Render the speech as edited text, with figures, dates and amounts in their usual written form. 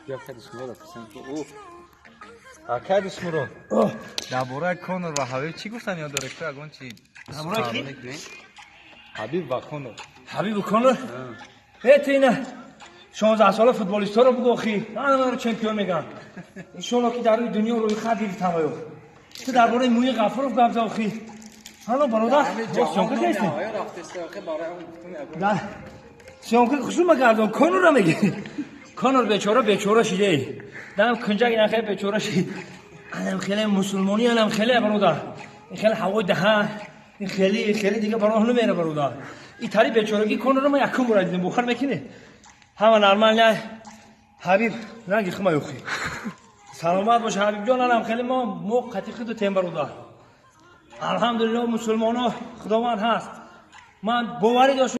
یا کدش میاد پسند تو او Акадиш Мурод. Дар бораи Конор ва Ҳабиб чӣ гуфтан ёд доред ту ягон чи? Дар бораи ки? Ҳабиб ва Конор. Ҳабибу Конор? Ту ина 16 сола футболисторо бугу охи. Ҳамаро чемпион меган. Иншоалло ки дар рӯи дунё рӯйхат гирифтам оё. Ту дар бораи Муи Ғафуров гап зад охи. Ҳало бародар, сёнка кайсти? آیا رفته ساقه برای اون گفتم اگه Да. Сёнка хушума гардон Конора меги. Конор бечора шиде. Дам кунҷак ина хеле бечора шид. Анам хеле мусулмони анам хеле бародар. ин хеле ҳавои даҳан. ин хеле дига бароҳ намера бародар. ин тари бечораги Конора ма якум бора дидам бухар мекине. Ҳама нормально. Ҳабиб ранги хима ёхи. Саломат бош Ҳабибҷон анам хеле мо қатиқиду тем бародар. Алҳамдулиллоҳ мусулмоно худованд ҳаст. Ман боварӣ дошт